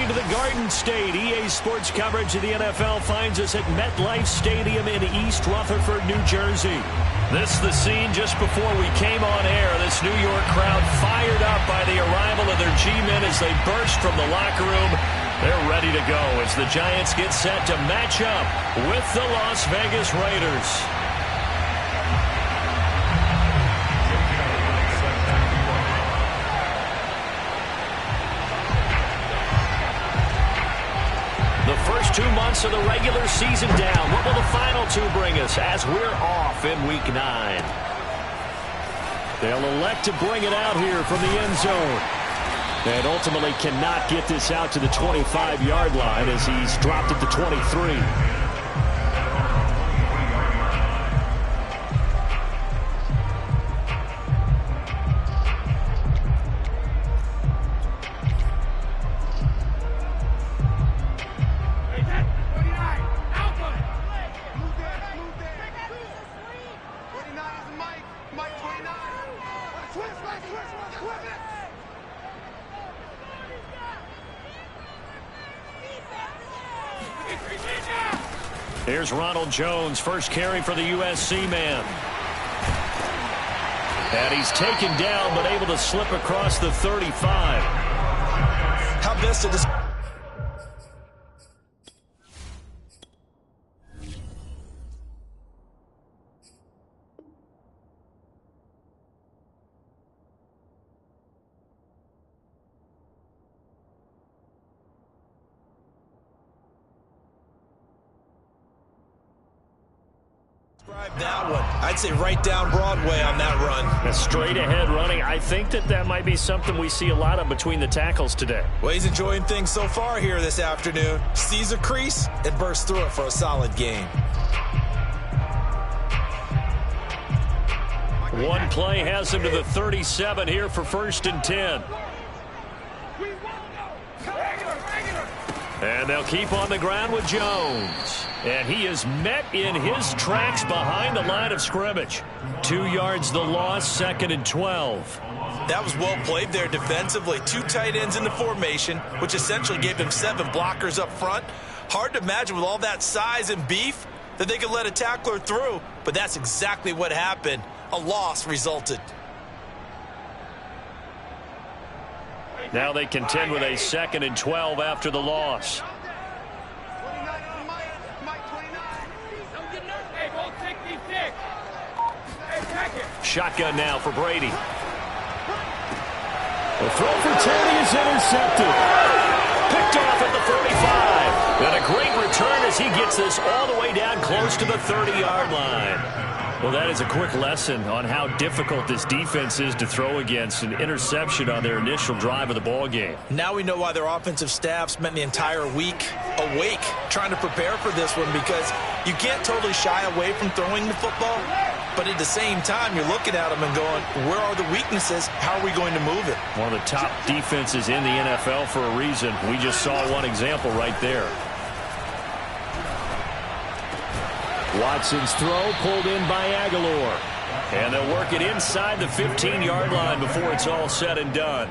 Returning to the Garden State, EA Sports coverage of the NFL finds us at MetLife Stadium in East Rutherford, New Jersey. This is the scene just before we came on air. This New York crowd fired up by the arrival of their G-men as they burst from the locker room. They're ready to go as the Giants get set to match up with the Las Vegas Raiders. The first 2 months of the regular season down. What will the final two bring us as we're off in Week 9? They'll elect to bring it out here from the end zone. And ultimately cannot get this out to the 25-yard line as he's dropped at the 23. Here's Ronald Jones, first carry for the USC man. And he's taken down, but able to slip across the 35. How best to this? That one. I'd say right down Broadway on that run. A straight ahead running. I think that might be something we see a lot of between the tackles today. Well, he's enjoying things so far here this afternoon. Sees a crease and bursts through it for a solid gain. One play has him to the 37 here for 1st and 10. And they'll keep on the ground with Jones. And he is met in his tracks behind the line of scrimmage. 2 yards the loss, 2nd and 12. That was well played there defensively. 2 tight ends in the formation, which essentially gave them 7 blockers up front. Hard to imagine with all that size and beef that they could let a tackler through, but that's exactly what happened. A loss resulted. Now they contend with a 2nd and 12 after the loss. Shotgun now for Brady. The throw for Teddy is intercepted. Picked off at the 45. And a great return as he gets this all the way down close to the 30-yard line. Well, that is a quick lesson on how difficult this defense is to throw against. An interception on their initial drive of the ball game. Now we know why their offensive staff spent the entire week awake trying to prepare for this one, because you can't totally shy away from throwing the football. But at the same time, you're looking at them and going, where are the weaknesses? How are we going to move it? One of the top defenses in the NFL for a reason. We just saw one example right there. Watson's throw pulled in by Aguilar. And they'll work it inside the 15-yard line before it's all said and done.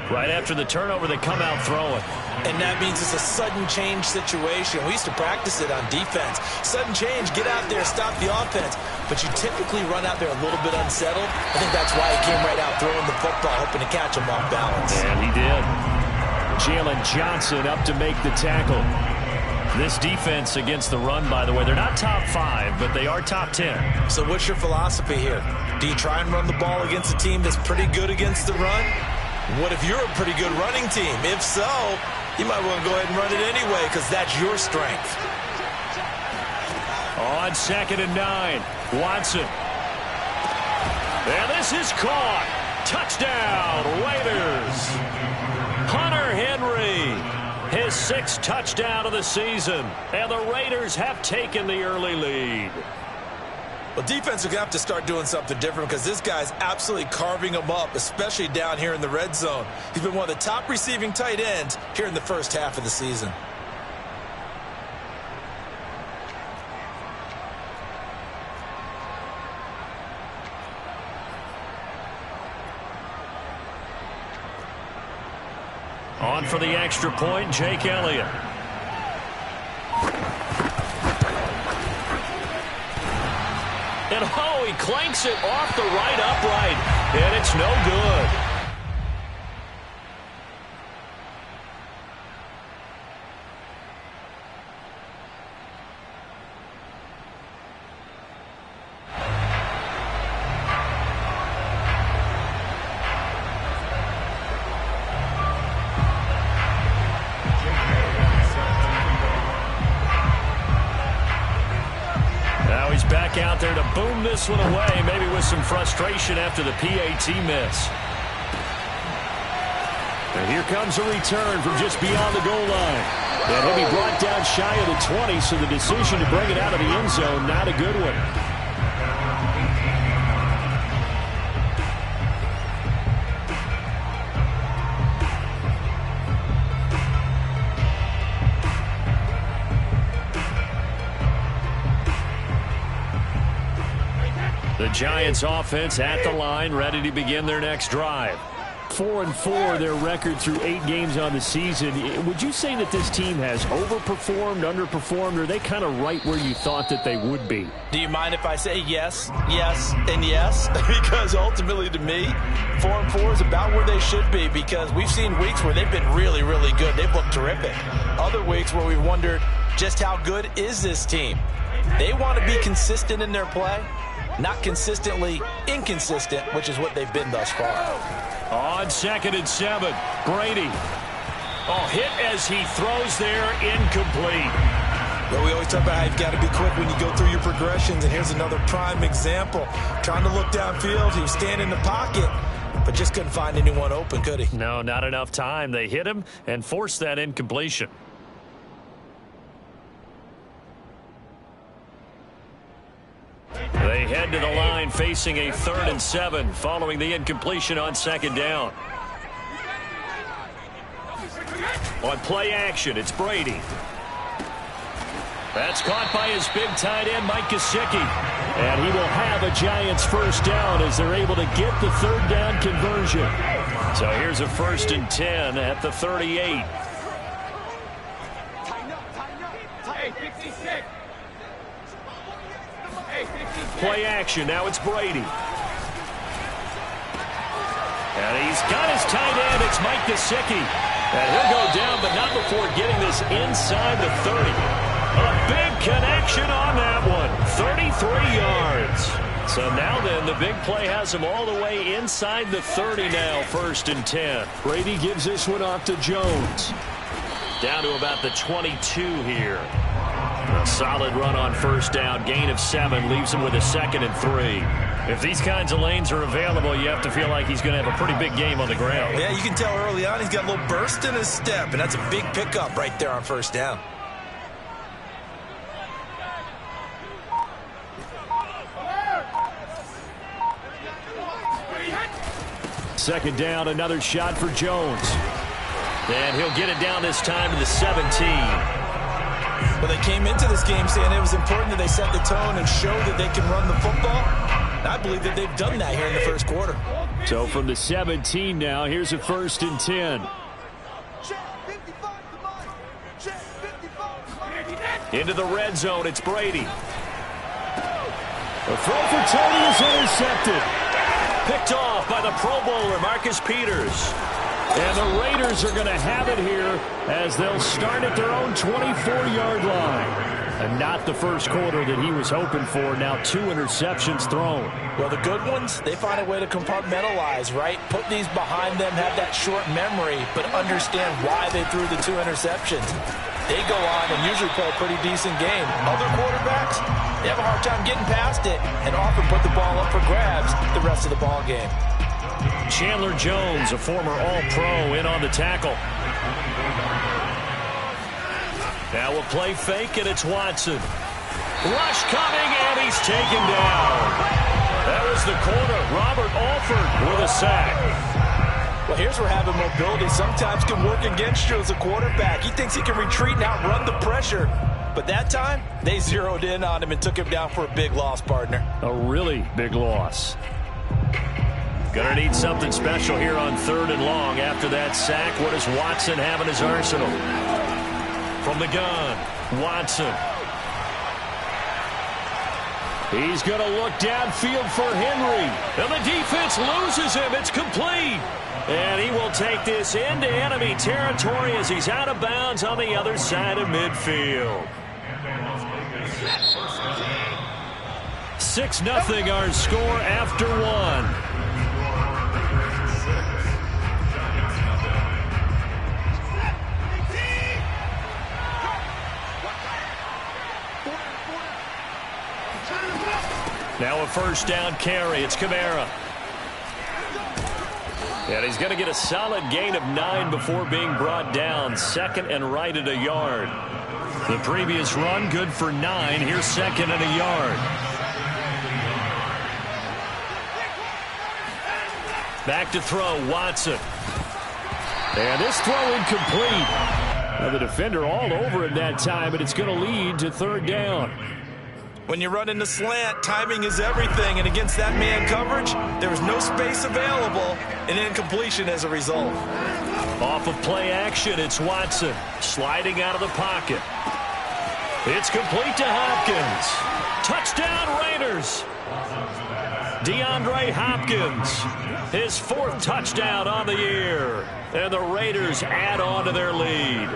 Right after the turnover, they come out throwing. And that means it's a sudden change situation. We used to practice it on defense. Sudden change, get out there, stop the offense. But you typically run out there a little bit unsettled. I think that's why he came right out throwing the football, hoping to catch him off balance. And he did. Jalen Johnson up to make the tackle. This defense against the run, by the way, they're not top 5, but they are top 10. So what's your philosophy here? Do you try and run the ball against a team that's pretty good against the run? What if you're a pretty good running team? If so, you might want to go ahead and run it anyway, because that's your strength. On 2nd and 9, Watson. And this is caught. Touchdown, Raiders. Hunter Henry, his 6th touchdown of the season. And the Raiders have taken the early lead. Well, defense are going to have to start doing something different, because this guy's absolutely carving them up, especially down here in the red zone. He's been one of the top receiving tight ends here in the first half of the season. On for the extra point, Jake Elliott. And oh, he clanks it off the right upright, and it's no good. Back out there to boom this one away, maybe with some frustration after the PAT miss. And here comes a return from just beyond the goal line. And he'll be brought down shy of the 20, so the decision to bring it out of the end zone, not a good one. The Giants offense at the line, ready to begin their next drive. 4-4, their record through 8 games on the season. Would you say that this team has overperformed, underperformed, or are they kind of right where you thought that they would be? Do you mind if I say yes, yes, and yes? Because ultimately to me, 4-4 is about where they should be, because we've seen weeks where they've been really, really good. They've looked terrific. Other weeks where we've wondered just how good is this team. They want to be consistent in their play. Not consistently inconsistent, which is what they've been thus far. On 2nd and 7, Brady. Oh, hit as he throws there, incomplete. Well, we always talk about how you've got to be quick when you go through your progressions, and here's another prime example. Trying to look downfield, he was standing in the pocket, but just couldn't find anyone open, could he? No, not enough time. They hit him and forced that incompletion. They head to the line facing a 3rd and 7 following the incompletion on 2nd down. On play action, it's Brady. That's caught by his big tight end, Mike Gesicki. And he will have a Giants first down as they're able to get the 3rd down conversion. So here's a 1st and 10 at the 38. Play action, now it's Brady. And he's got his tight end, it's Mike Gesicki. And he'll go down, but not before getting this inside the 30. A big connection on that one, 33 yards. So now then, the big play has him all the way inside the 30 now, 1st and 10. Brady gives this one off to Jones. Down to about the 22 here. A solid run on 1st down, gain of 7, leaves him with a 2nd and 3. If these kinds of lanes are available, you have to feel like he's going to have a pretty big game on the ground. Yeah, you can tell early on he's got a little burst in his step, and that's a big pickup right there on 1st down. Second down, another shot for Jones. And he'll get it down this time to the 17. Well, they came into this game saying it was important that they set the tone and show that they can run the football. I believe that they've done that here in the 1st quarter. So from the 17 now, here's a 1st and 10. Into the red zone, it's Brady. The throw for Tony is intercepted. Picked off by the Pro Bowler, Marcus Peters. And the Raiders are going to have it here as they'll start at their own 24-yard line. And not the first quarter that he was hoping for. Now 2 interceptions thrown. Well, the good ones, they find a way to compartmentalize, right? Put these behind them, have that short memory, but understand why they threw the 2 interceptions. They go on and usually play a pretty decent game. Other quarterbacks, they have a hard time getting past it and often put the ball up for grabs the rest of the ball game. Chandler Jones, a former All-Pro, in on the tackle. Now we'll play fake, and it's Watson. Rush coming, and he's taken down. That was the corner, Robert Alford, with a sack. Well, here's where having mobility sometimes can work against you as a quarterback. He thinks he can retreat and outrun the pressure. But that time, they zeroed in on him and took him down for a big loss, partner. A really big loss. Gonna need something special here on 3rd and long. After that sack, what does Watson have in his arsenal? From the gun, Watson. He's going to look downfield for Henry. And the defense loses him. It's complete. And he will take this into enemy territory as he's out of bounds on the other side of midfield. 6-0 our score after 1. Now a 1st down carry. It's Kamara. And he's going to get a solid gain of 9 before being brought down. 2nd and right at a yard. The previous run good for 9. Here's 2nd and a yard. Back to throw, Watson. And this throw incomplete. Now the defender all over him that time, but it's going to lead to 3rd down. When you run in the slant, timing is everything, and against that man coverage, there was no space available, and incompletion as a result. Off of play action, it's Watson sliding out of the pocket. It's complete to Hopkins. Touchdown Raiders. DeAndre Hopkins, his 4th touchdown on the year, and the Raiders add on to their lead.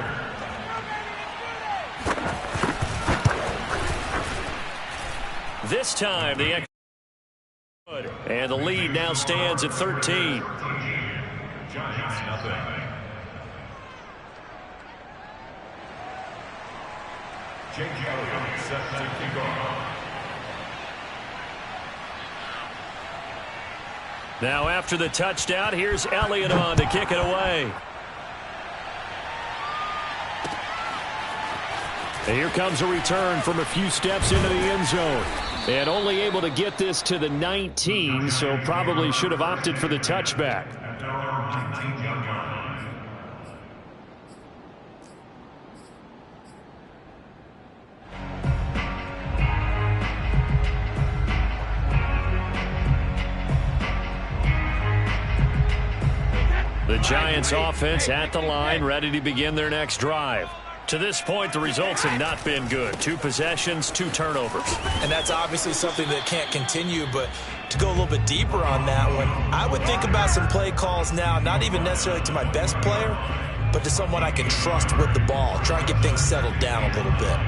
This time, and the lead now stands at 13. Giants nothing. Jake Elliott set to kick off. Now after the touchdown, here's Elliott on to kick it away. And here comes a return from a few steps into the end zone. And only able to get this to the 19, so probably should have opted for the touchback. The Giants offense at the line, ready to begin their next drive. To this point, the results have not been good. 2 possessions, 2 turnovers. And that's obviously something that can't continue, but to go a little bit deeper on that one, I would think about some play calls now, not even necessarily to my best player, but to someone I can trust with the ball. Try and get things settled down a little bit.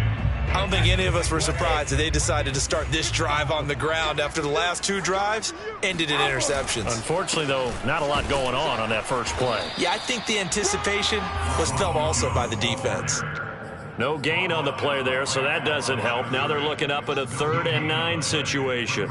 I don't think any of us were surprised that they decided to start this drive on the ground after the last 2 drives ended in interceptions. Unfortunately, though, not a lot going on that first play. Yeah, I think the anticipation was felt also by the defense. No gain on the play there, so that doesn't help. Now they're looking up at a 3rd and 9 situation.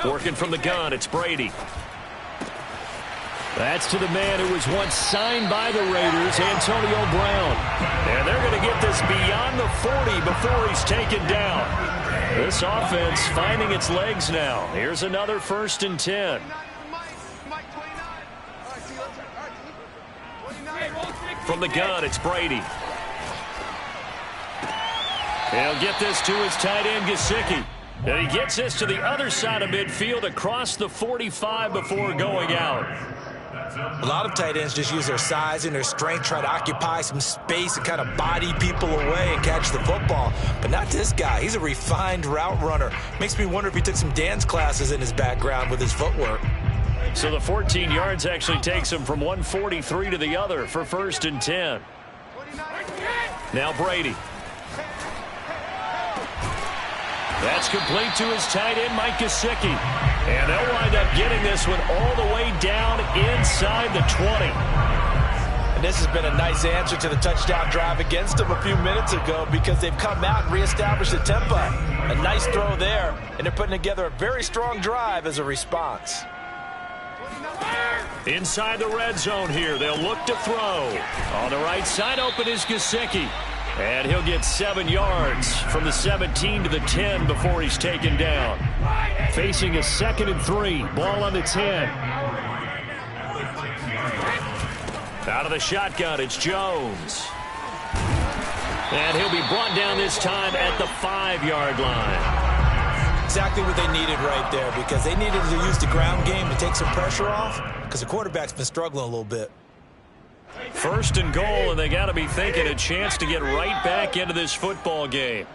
Working from the gun, it's Brady. That's to the man who was once signed by the Raiders, Antonio Brown. And they're going to get this beyond the 40 before he's taken down. This offense finding its legs now. Here's another 1st and 10. From the gun, it's Brady. He'll get this to his tight end, Gesicki. And he gets this to the other side of midfield across the 45 before going out. A lot of tight ends just use their size and their strength, try to occupy some space and kind of body people away and catch the football. But not this guy. He's a refined route runner. Makes me wonder if he took some dance classes in his background with his footwork. So the 14 yards actually takes him from 143 to the other for 1st and 10. Now Brady. That's complete to his tight end, Mike Gesicki. And they'll wind up getting this one all the way down inside the 20. And this has been a nice answer to the touchdown drive against them a few minutes ago because they've come out and reestablished the tempo. A nice throw there, and they're putting together a very strong drive as a response. Inside the red zone here, they'll look to throw. On the right side, open is Gesicki. And he'll get 7 yards from the 17 to the 10 before he's taken down. Facing a 2nd and 3. Ball on the 10. Out of the shotgun, it's Jones. And he'll be brought down this time at the 5-yard line. Exactly what they needed right there, because they needed to use the ground game to take some pressure off, because the quarterback's been struggling a little bit. First and goal, and they got to be thinking a chance to get right back into this football game.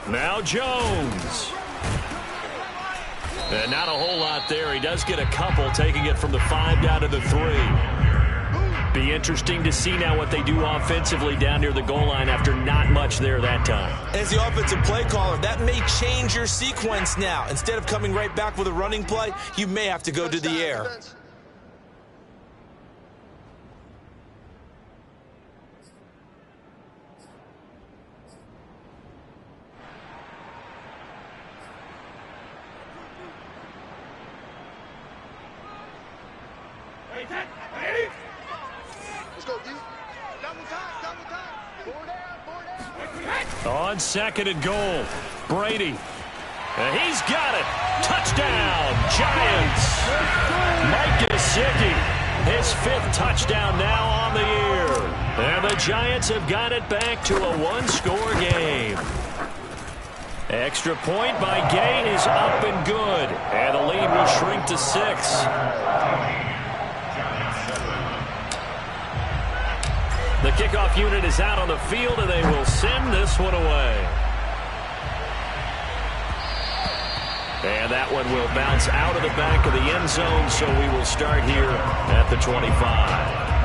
Now Jones. And not a whole lot there. He does get a couple, taking it from the 5 down to the 3. Be interesting to see now what they do offensively down near the goal line after not much there that time. As the offensive play caller, that may change your sequence now. Instead of coming right back with a running play, you may have to go to the air. On second and goal, Brady. And he's got it. Touchdown, Giants. Mike Gesicki, his 5th touchdown now on the year. And the Giants have got it back to a 1-score game. Extra point by Gay is up and good. And the lead will shrink to 6. The kickoff unit is out on the field, and they will send this one away. And that one will bounce out of the back of the end zone, so we will start here at the 25.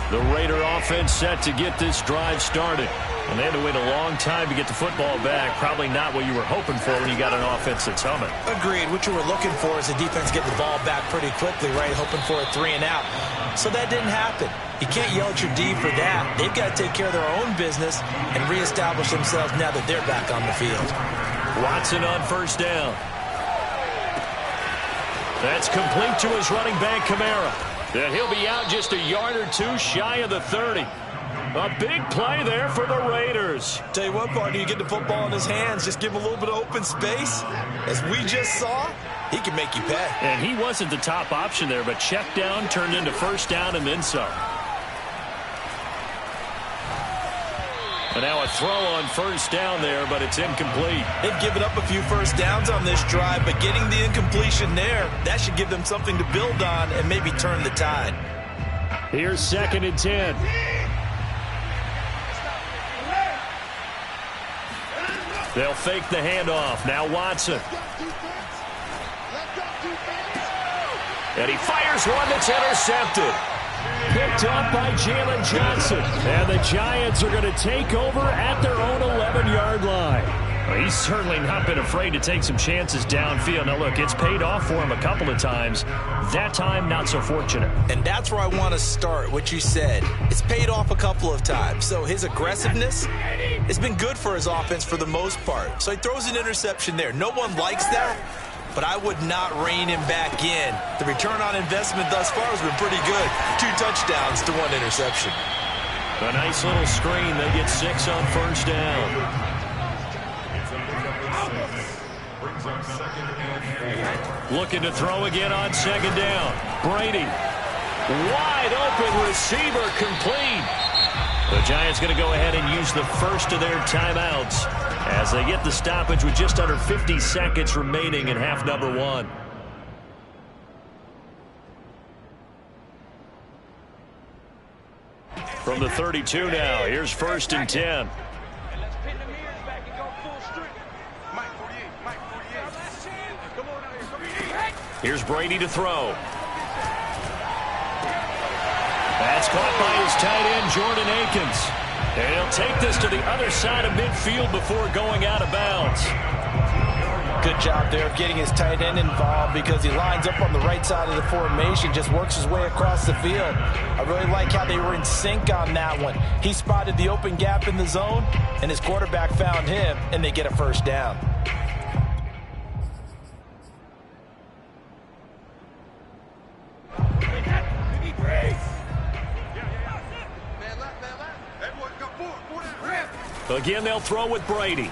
The Raider offense set to get this drive started. And they had to wait a long time to get the football back. Probably not what you were hoping for when you got an offense that's humming. Agreed. What you were looking for is the defense get the ball back pretty quickly, right? Hoping for a 3 and out. So that didn't happen. You can't yell at your D for that. They've got to take care of their own business and reestablish themselves now that they're back on the field. Watson on first down. That's complete to his running back, Kamara. And he'll be out just a yard or 2 shy of the 30. A big play there for the Raiders. Tell you what, partner, you get the football in his hands, just give him a little bit of open space. As we just saw, he can make you pay. And he wasn't the top option there, but check down turned into first down and then some. And now a throw on first down there, but it's incomplete. They've given up a few first downs on this drive, but getting the incompletion there, that should give them something to build on and maybe turn the tide. Here's 2nd and 10. They'll fake the handoff. Now Watson. And he fires one that's intercepted. Picked up by Jalen Johnson. And the Giants are going to take over at their own 11-yard line. Well, he's certainly not been afraid to take some chances downfield. Now, look, it's paid off for him a couple of times. That time, not so fortunate. And that's where I want to start, what you said. It's paid off a couple of times. So his aggressiveness has been good for his offense for the most part. So he throws an interception there. No one likes that, but I would not rein him back in. The return on investment thus far has been pretty good. 2 touchdowns to 1 interception. A nice little screen. They get 6 on first down. Looking to throw again on 2nd down. Brady. Wide open receiver complete. The Giants going to go ahead and use the first of their timeouts as they get the stoppage with just under 50 seconds remaining in half number 1. From the 32 now, here's 1st and 10. Here's Brady to throw. That's caught by his tight end, Jordan Akins. And he'll take this to the other side of midfield before going out of bounds. Good job there of getting his tight end involved because he lines up on the right side of the formation, just works his way across the field. I really like how they were in sync on that one. He spotted the open gap in the zone, and his quarterback found him, and they get a first down. Again, they'll throw with Brady.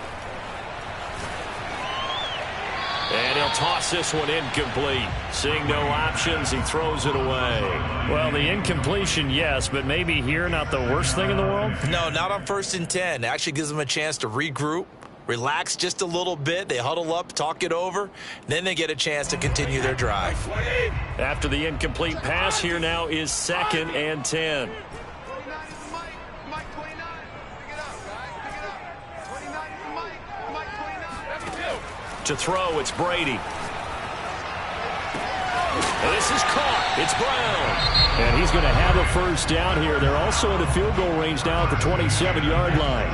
And he'll toss this one incomplete. Seeing no options, he throws it away. Well, the incompletion, yes, but maybe here not the worst thing in the world? No, not on 1st and 10. It actually gives them a chance to regroup, relax just a little bit. They huddle up, talk it over. Then they get a chance to continue their drive. After the incomplete pass, here now is 2nd and 10. To throw, it's Brady. This is caught. It's Brown. And he's going to have a first down here. They're also in the field goal range now at the 27-yard line.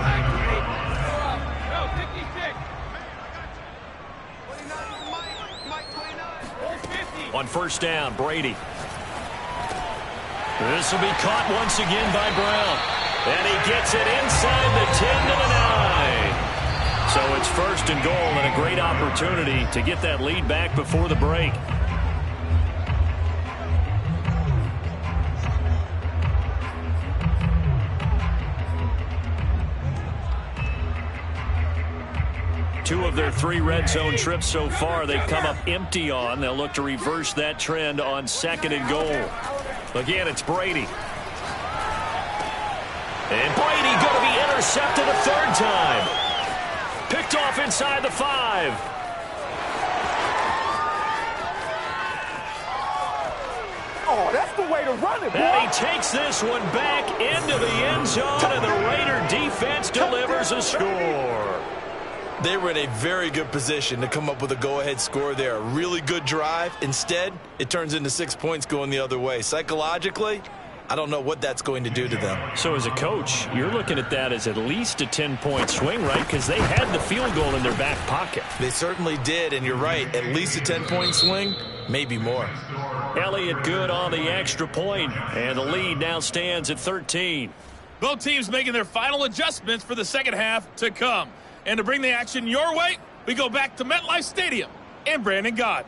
On 1st down, Brady. This will be caught once again by Brown. And he gets it inside the 10 to the 9. So it's 1st and goal and a great opportunity to get that lead back before the break. Two of their 3 red zone trips so far, they've come up empty on. They'll look to reverse that trend on 2nd and goal. Again, it's Brady. And Brady going to be intercepted a 3rd time. Picked off inside the 5. Oh, that's the way to run it, boy. And he takes this one back into the end zone, and the Raider defense delivers a score. They were in a very good position to come up with a go-ahead score there. A really good drive. Instead, it turns into 6 points going the other way. Psychologically, I don't know what that's going to do to them. So as a coach, you're looking at that as at least a 10-point swing, right? Because they had the field goal in their back pocket. They certainly did, and you're right. At least a 10-point swing, maybe more. Elliott good on the extra point, and the lead now stands at 13. Both teams making their final adjustments for the second half to come. And to bring the action your way, we go back to MetLife Stadium and Brandon Gott.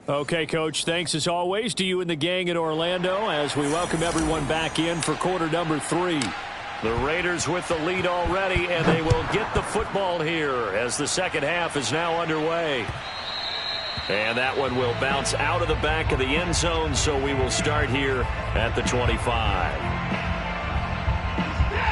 Okay, Coach, thanks as always to you and the gang in Orlando as we welcome everyone back in for quarter number 3. The Raiders with the lead already, and they will get the football here as the second half is now underway. And that one will bounce out of the back of the end zone, so we will start here at the 25.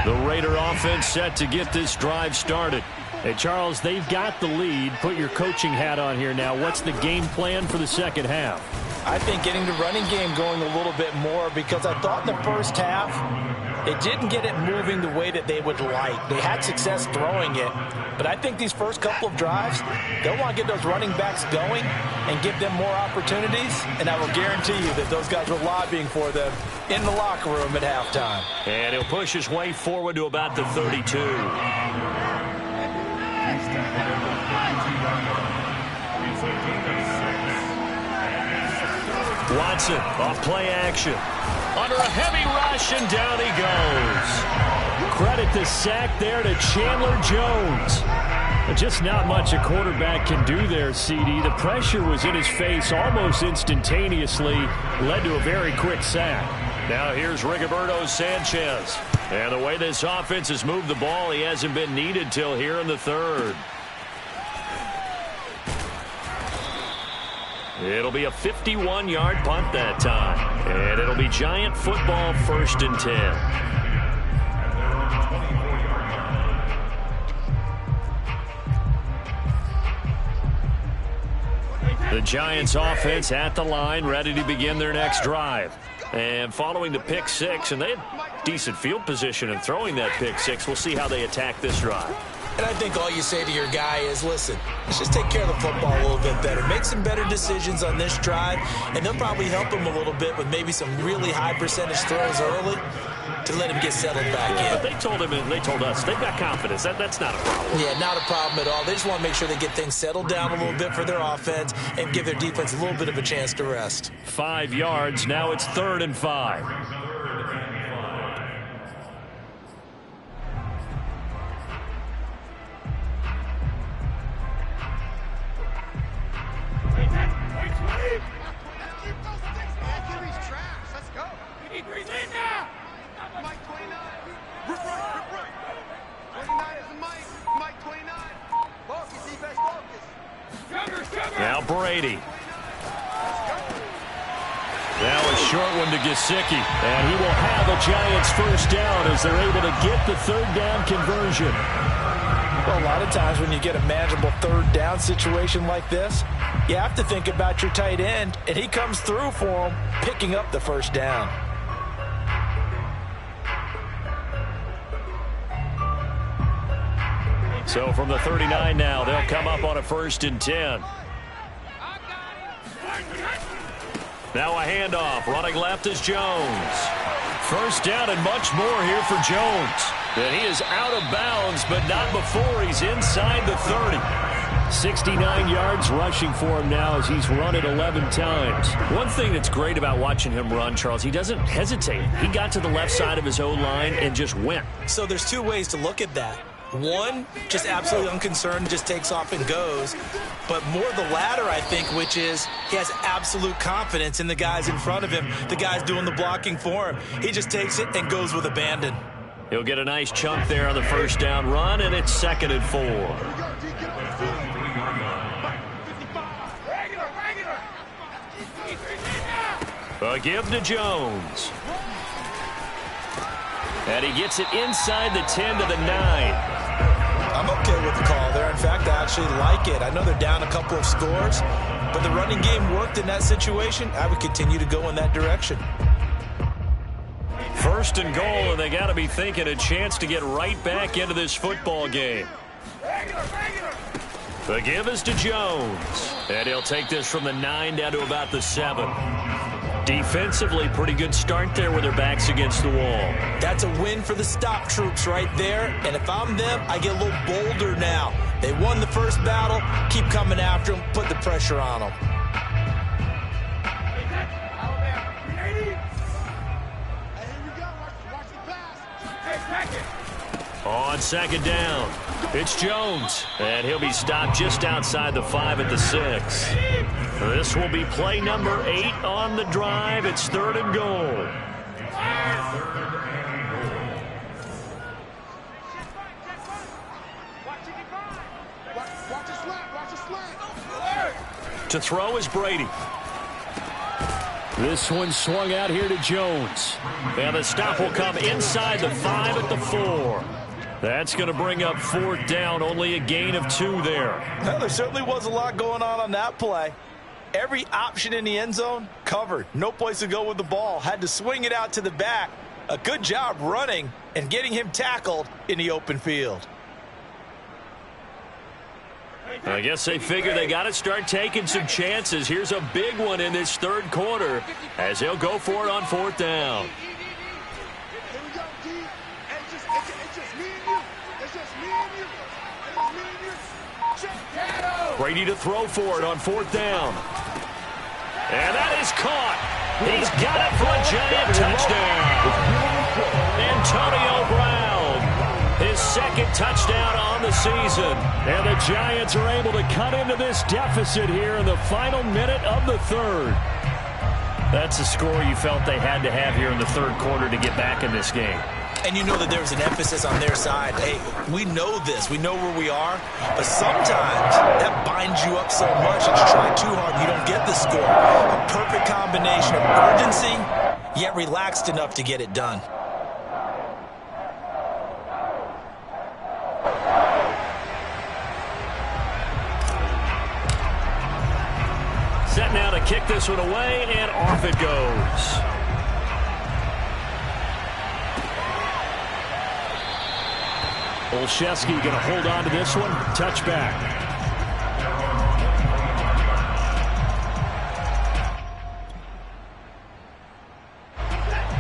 The Raider offense set to get this drive started. Hey, Charles, they've got the lead. Put your coaching hat on here now. What's the game plan for the second half? I think getting the running game going a little bit more, because I thought in the first half they didn't get it moving the way that they would like. They had success throwing it, but I think these first couple of drives, they'll want to get those running backs going and give them more opportunities, and I will guarantee you that those guys were lobbying for them in the locker room at halftime. And he'll push his way forward to about the 32. Watson off play action. Under a heavy rush, and down he goes. Credit the sack there to Chandler Jones. But just not much a quarterback can do there, CD. The pressure was in his face almost instantaneously, led to a very quick sack. Now here's Rigoberto Sanchez. And the way this offense has moved the ball, he hasn't been needed till here in the 3rd. It'll be a 51-yard punt that time. And it'll be Giant football, 1st and 10. The Giants offense at the line, ready to begin their next drive. And following the pick 6, and they had decent field position in throwing that pick 6. We'll see how they attack this drive. And I think all you say to your guy is, listen, let's just take care of the football a little bit better. Make some better decisions on this drive, and they'll probably help him a little bit with maybe some really high percentage throws early to let him get settled back in. But they told him and they told us they've got confidence. That's not a problem. Yeah, not a problem at all. They just want to make sure they get things settled down a little bit for their offense and give their defense a little bit of a chance to rest. 5 yards. Now it's 3rd and 5. Brady. Now a short one to Gesicki. And he will have a Giants first down as they're able to get the third down conversion. Well, a lot of times when you get a manageable third down situation like this, you have to think about your tight end, and he comes through for him, picking up the first down. So from the 39 now, they'll come up on a 1st and 10. Now a handoff. Running left is Jones. First down and much more here for Jones. And he is out of bounds, but not before he's inside the 30. 69 yards rushing for him now as he's run it 11 times. One thing that's great about watching him run, Charles, he doesn't hesitate. He got to the left side of his O-line and just went. So there's two ways to look at that. One, just absolutely unconcerned, just takes off and goes. But more the latter, I think, which is he has absolute confidence in the guys in front of him, the guys doing the blocking for him. He just takes it and goes with abandon. He'll get a nice chunk there on the first down run, and it's 2nd and 4. A give to Jones. And he gets it inside the 10 to the 9. I'm okay with the call there. In fact, I actually like it. I know they're down a couple of scores, but the running game worked in that situation. I would continue to go in that direction. 1st and goal, and they got to be thinking a chance to get right back into this football game. The give is to Jones, and he'll take this from the 9 down to about the 7. Defensively, pretty good start there with their backs against the wall. That's a win for the stop troops right there, and if I'm them, I get a little bolder now. They won the first battle, keep coming after them, put the pressure on them. On 2nd down, it's Jones, and he'll be stopped just outside the 5 at the 6. This will be play number 8 on the drive. It's 3rd and goal. To throw is Brady. This one swung out here to Jones. And the stop will come inside the 5 at the 4. That's going to bring up 4th down, only a gain of 2 there. Well, there certainly was a lot going on that play. Every option in the end zone covered. No place to go with the ball. Had to swing it out to the back. A good job running and getting him tackled in the open field. I guess they figure they got to start taking some chances. Here's a big one in this 3rd quarter as they'll go for it on 4th down. Brady to throw for it on 4th down. And that is caught. He's got it for a Giant touchdown. Antonio Brown, his 2nd touchdown on the season. And the Giants are able to cut into this deficit here in the final minute of the 3rd. That's a score you felt they had to have here in the 3rd quarter to get back in this game. And you know that there was an emphasis on their side. Hey, we know this. We know where we are. But sometimes that binds you up so much that you try too hard and you don't get the score. A perfect combination of urgency, yet relaxed enough to get it done. Set now to kick this one away, and off it goes. Olszewski going to hold on to this one. Touchback.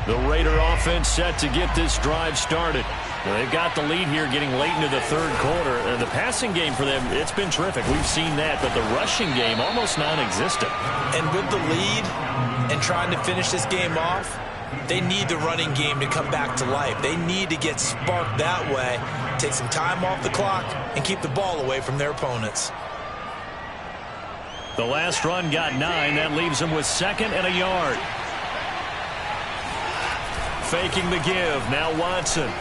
The Raider offense set to get this drive started. Now, they've got the lead here getting late into the 3rd quarter. And the passing game for them, it's been terrific. We've seen that, but the rushing game almost non-existent. And with the lead and trying to finish this game off, they need the running game to come back to life. They need to get sparked that way, take some time off the clock, and keep the ball away from their opponents. The last run got 9. That leaves them with 2nd and a yard. Faking the give. Now Watson.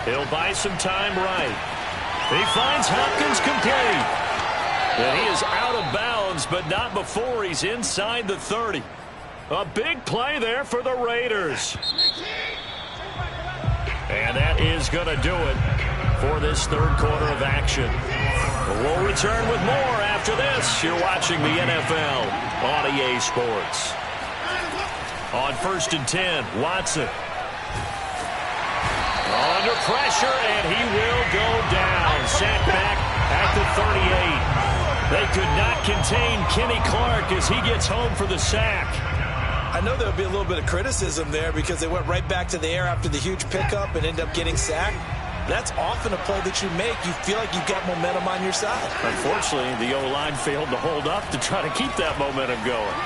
He'll buy some time right. He finds Hopkins complete. And he is out of bounds Jones, but not before he's inside the 30. A big play there for the Raiders. And that is going to do it for this third quarter of action. We'll return with more after this. You're watching the NFL on EA Sports. On 1st and 10, Watson. Under pressure, and he will go down. Sacked back at the 38. They could not contain Kenny Clark as he gets home for the sack. I know there'll be a little bit of criticism there because they went right back to the air after the huge pickup and ended up getting sacked. That's often a play that you make. You feel like you've got momentum on your side. Unfortunately, the O-line failed to hold up to try to keep that momentum going.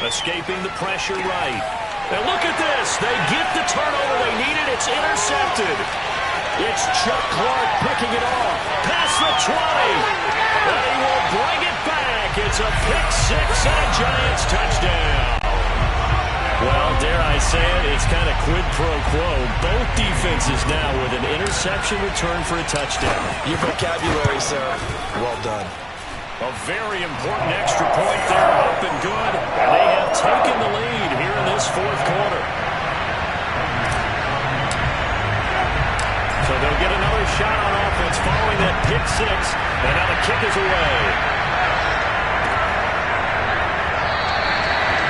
Escaping the pressure right. And look at this. They get the turnover they needed. It's intercepted. It's Chuck Clark picking it off. Past the 20. And he will bring it back. It's a pick-6 and a Giants touchdown. Well, dare I say it, it's kind of quid pro quo. Both defenses now with an interception return for a touchdown. Your vocabulary, sir. Well done. A very important extra point there, up and good. And they have taken the lead here in this fourth quarter. So they'll get another shot on offense following that pick-6. And now the kick is away.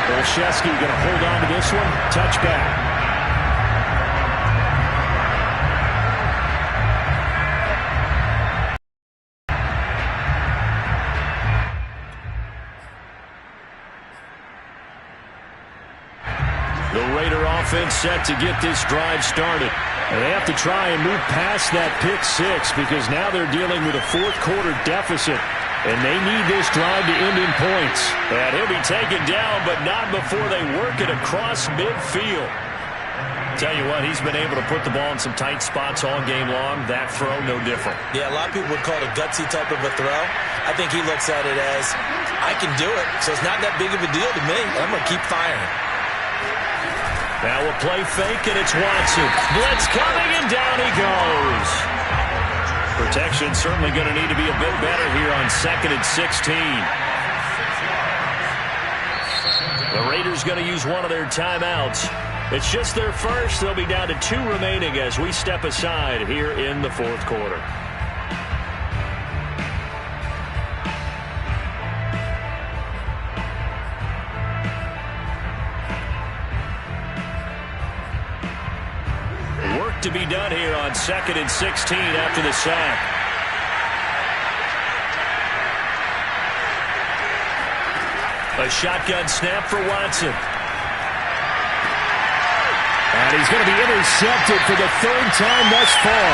Olszewski going to hold on to this one. Touchback. The Raider offense set to get this drive started. And they have to try and move past that pick-6 because now they're dealing with a fourth quarter deficit. And they need this drive to end in points. And he'll be taken down, but not before they work it across midfield. Tell you what, he's been able to put the ball in some tight spots all game long. That throw, no different. Yeah, a lot of people would call it a gutsy type of a throw. I think he looks at it as, I can do it, so it's not that big of a deal to me. I'm going to keep firing. Now a play fake, and it's Watson. Blitz coming, and down he goes. Protection certainly going to need to be a bit better here on 2nd and 16. The Raiders going to use one of their timeouts. It's just their first. They'll be down to 2 remaining as we step aside here in the fourth quarter. Work to be done here on 2nd and 16 after the sack. A shotgun snap for Watson. And he's going to be intercepted for the 3rd time thus far.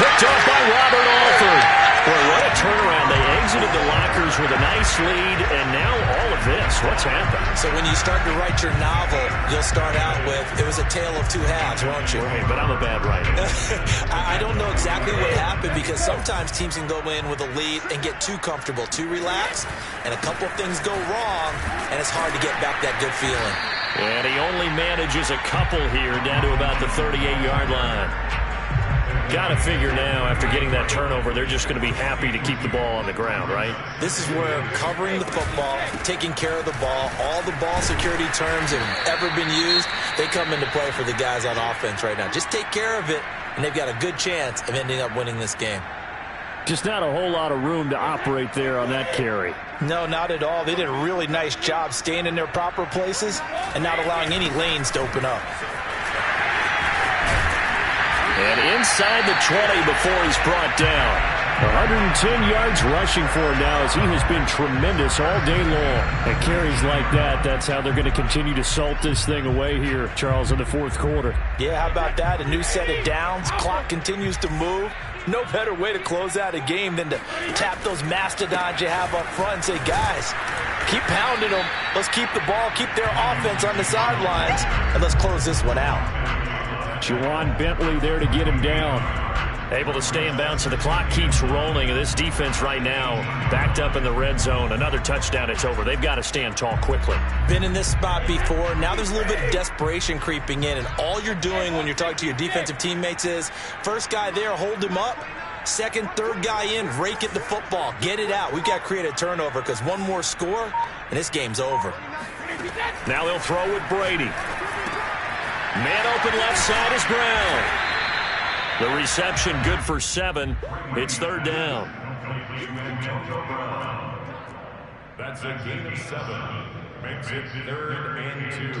Picked off by Robert Alford. Boy, what a turnaround. They exited the lockers with a nice lead, and now all of this. What's happened? So when you start to write your novel, you'll start out with, it was a tale of 2 halves, won't you? Right, but I'm a bad writer. I don't know exactly what happened because sometimes teams can go in with a lead and get too comfortable, too relaxed, and a couple of things go wrong, and it's hard to get back that good feeling. And he only manages a couple here down to about the 38-yard line. Got to figure now, after getting that turnover, they're just going to be happy to keep the ball on the ground, right? This is where covering the football, taking care of the ball, all the ball security terms that have ever been used, they come into play for the guys on offense right now. Just take care of it, and they've got a good chance of ending up winning this game. Just not a whole lot of room to operate there on that carry. No, not at all. They did a really nice job staying in their proper places and not allowing any lanes to open up. And inside the 20 before he's brought down. 110 yards rushing for him now as he has been tremendous all day long. And carries like that, that's how they're going to continue to salt this thing away here, Charles, in the fourth quarter. Yeah, how about that? A new set of downs. Clock continues to move. No better way to close out a game than to tap those mastodons you have up front and say, guys, keep pounding them. Let's keep the ball, keep their offense on the sidelines, and let's close this one out. Juwan Bentley there to get him down. Able to stay in bounds, so the clock keeps rolling, and this defense right now backed up in the red zone. Another touchdown, it's over. They've got to stand tall quickly. Been in this spot before. Now there's a little bit of desperation creeping in, and all you're doing when you're talking to your defensive teammates is, first guy there, hold him up, Second, third guy in, rake at the football. Get it out. We've got to create a turnover because one more score, and this game's over. Now they'll throw with Brady. Man open left side is Brown. The reception good for 7. It's third down. That's a gain of 7. Makes it 3rd and 2.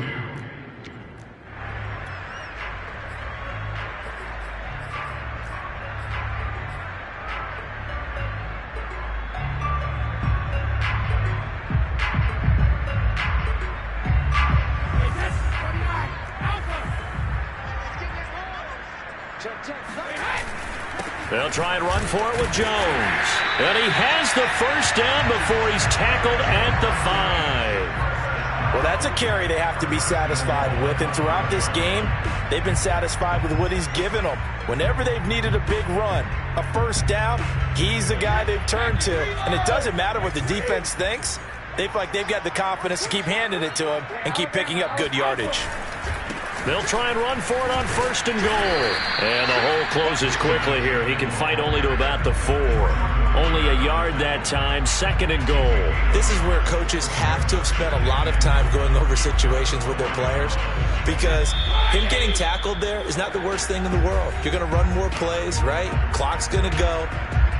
They'll try and run for it with Jones. And he has the first down before he's tackled at the 5. Well, that's a carry they have to be satisfied with. And throughout this game, they've been satisfied with what he's given them. Whenever they've needed a big run, a first down, he's the guy they've turned to. And it doesn't matter what the defense thinks. They feel like they've got the confidence to keep handing it to him and keep picking up good yardage. They'll try and run for it on 1st and goal. And the hole closes quickly here. He can fight only to about the 4. Only a yard that time, 2nd and goal. This is where coaches have to have spent a lot of time going over situations with their players, because him getting tackled there is not the worst thing in the world. You're going to run more plays, right? Clock's going to go.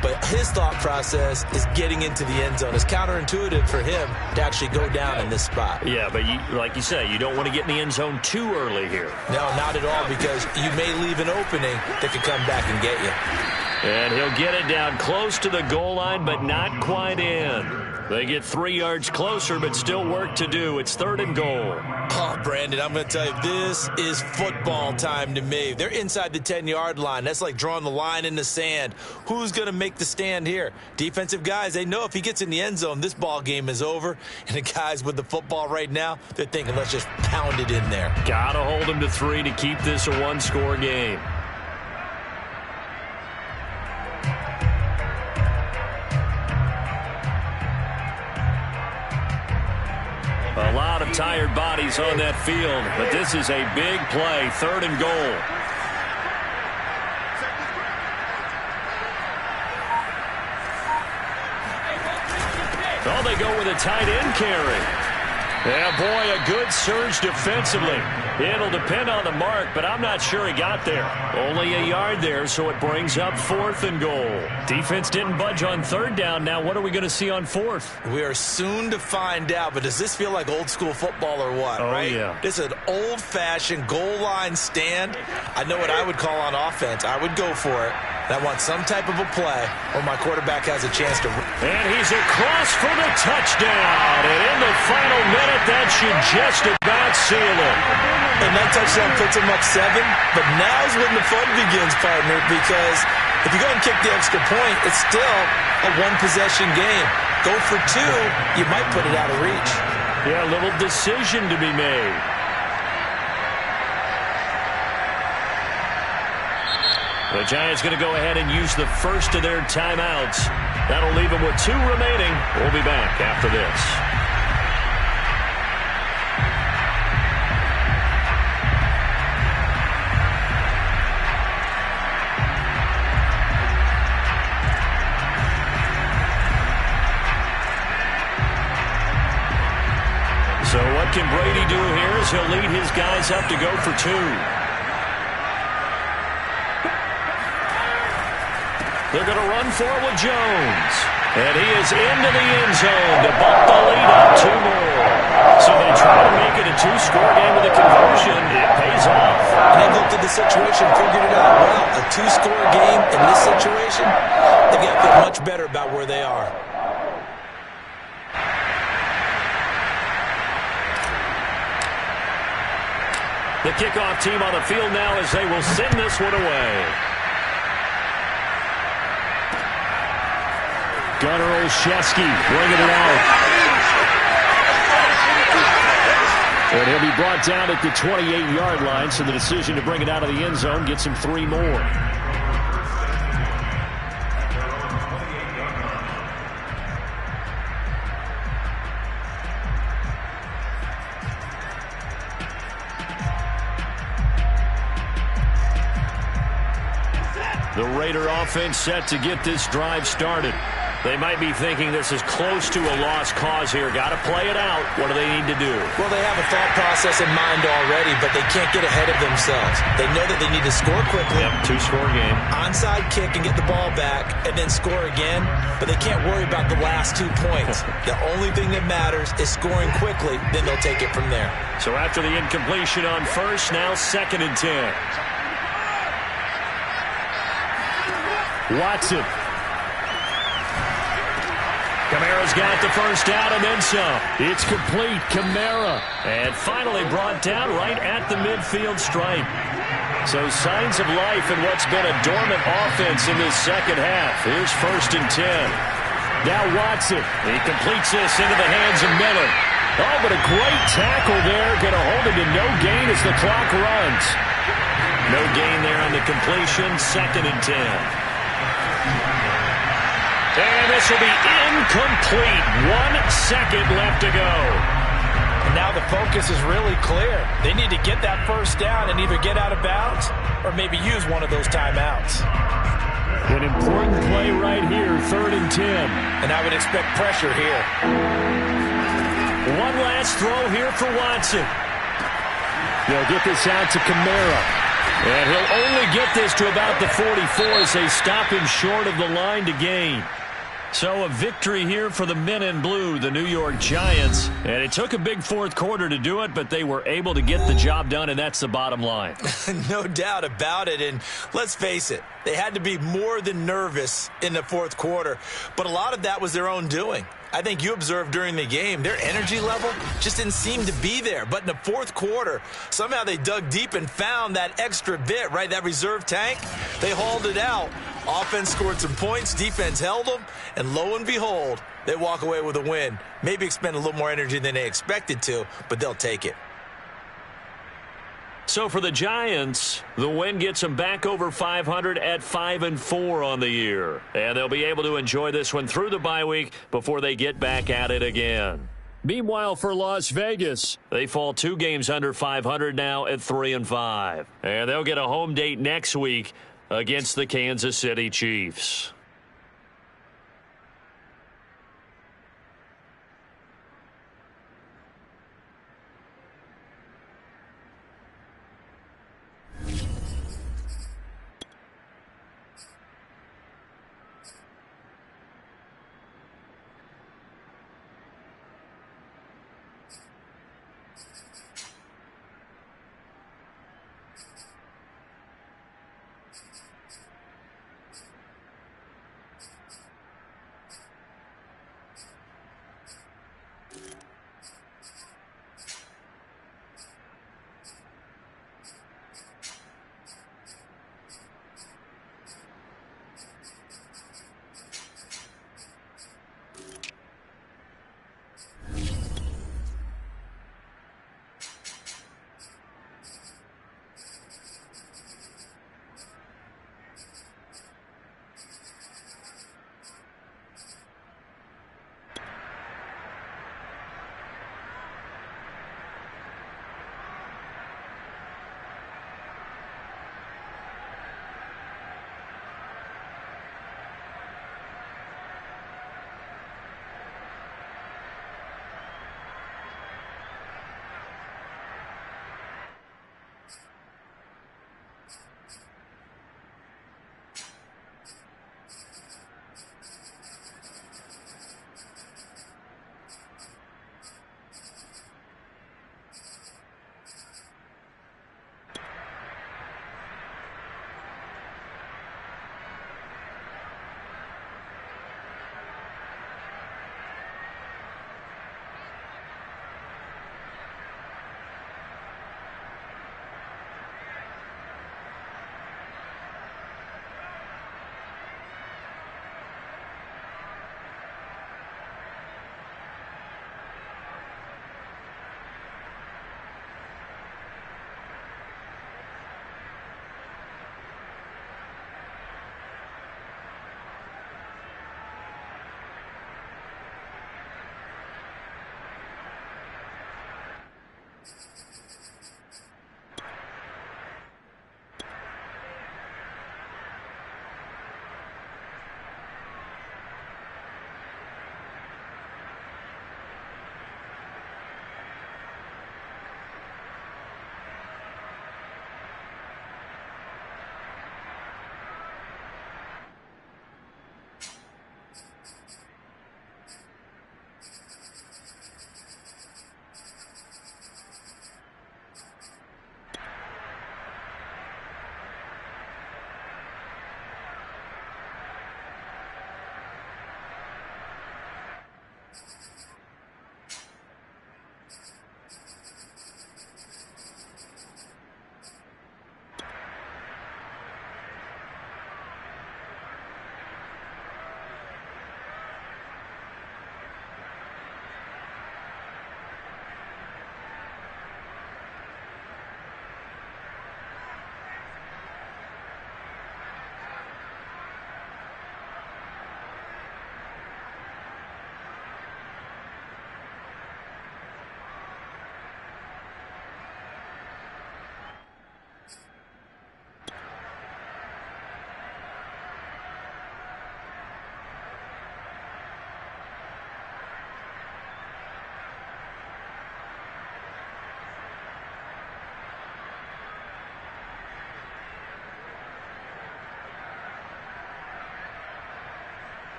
But his thought process is getting into the end zone. It's counterintuitive for him to actually go down in this spot. Yeah, but like you say, you don't want to get in the end zone too early here. No, not at all, because you may leave an opening that could come back and get you. And he'll get it down close to the goal line, but not quite in. They get 3 yards closer, but still work to do. It's 3rd and goal. Oh, Brandon, I'm going to tell you, this is football time to me. They're inside the 10-yard line. That's like drawing the line in the sand. Who's going to make the stand here? Defensive guys, they know if he gets in the end zone, this ball game is over. And the guys with the football right now, they're thinking, let's just pound it in there. Got to hold him to 3 to keep this a 1-score game. A lot of tired bodies on that field, but this is a big play, 3rd and goal. Oh, they go with a tight end carry. Yeah, boy, a good surge defensively. It'll depend on the mark, but I'm not sure he got there. Only a yard there, so it brings up 4th and goal. Defense didn't budge on 3rd down. Now what are we going to see on 4th? We are soon to find out, but does this feel like old school football or what, right? Yeah. This is an old-fashioned goal line stand. I know what I would call on offense. I would go for it. I want some type of a play where my quarterback has a chance to... And he's across for the touchdown. And in the final minute, that should just about seal it. And that touchdown puts him up 7. But now's when the fun begins, partner, because if you go and kick the extra point, it's still a 1-possession game. Go for 2, you might put it out of reach. Yeah, a little decision to be made. The Giants going to go ahead and use the first of their timeouts. That'll leave them with 2 remaining. We'll be back after this. So what can Brady do here as he'll lead his guys up to go for 2. They're going to run for it with Jones. And he is into the end zone to bump the lead up 2 more. So they try to make it a 2-score game with a conversion. It pays off. And they've looked at the situation, figured it out well. A 2-score game in this situation, they've got to feel much better about where they are. The kickoff team on the field now as they will send this one away. Gunnar Olszewski bringing it out. And he'll be brought down at the 28-yard line, so the decision to bring it out of the end zone gets him 3 more. The Raider offense set to get this drive started. They might be thinking this is close to a lost cause here. Got to play it out. What do they need to do? Well, they have a thought process in mind already, but they can't get ahead of themselves. They know that they need to score quickly. Yep, two-score game. Onside kick and get the ball back and then score again, but they can't worry about the last 2 points. The only thing that matters is scoring quickly, then they'll take it from there. So after the incompletion on first, now 2nd and 10. Watson. Kamara's got the first down and then some. It's complete. Kamara. And finally brought down right at the midfield stripe. So signs of life in what's been a dormant offense in this second half. Here's 1st and 10. Now Watson. He completes this into the hands of Miller. Oh, but a great tackle there. Going to hold him to no gain as the clock runs. No gain there on the completion. 2nd and 10. And this will be incomplete. 1 second left to go. And now the focus is really clear. They need to get that first down and either get out of bounds or maybe use one of those timeouts. An important play right here, 3rd and 10. And I would expect pressure here. One last throw here for Watson. They'll get this out to Kamara. And he'll only get this to about the 44 as they stop him short of the line to gain. So a victory here for the men in blue, the New York Giants. And it took a big 4th quarter to do it, but they were able to get the job done, and that's the bottom line. No doubt about it. And let's face it, they had to be more than nervous in the 4th quarter. But a lot of that was their own doing. I think you observed during the game, their energy level just didn't seem to be there. But in the 4th quarter, somehow they dug deep and found that extra bit, right, that reserve tank. They hauled it out. Offense scored some points, defense held them, and lo and behold, they walk away with a win. Maybe expend a little more energy than they expected to, but they'll take it. So for the Giants, the win gets them back over 500 at 5-4 on the year. And they'll be able to enjoy this one through the bye week before they get back at it again. Meanwhile, for Las Vegas, they fall 2 games under 500 now at 3-5. And they'll get a home date next week against the Kansas City Chiefs.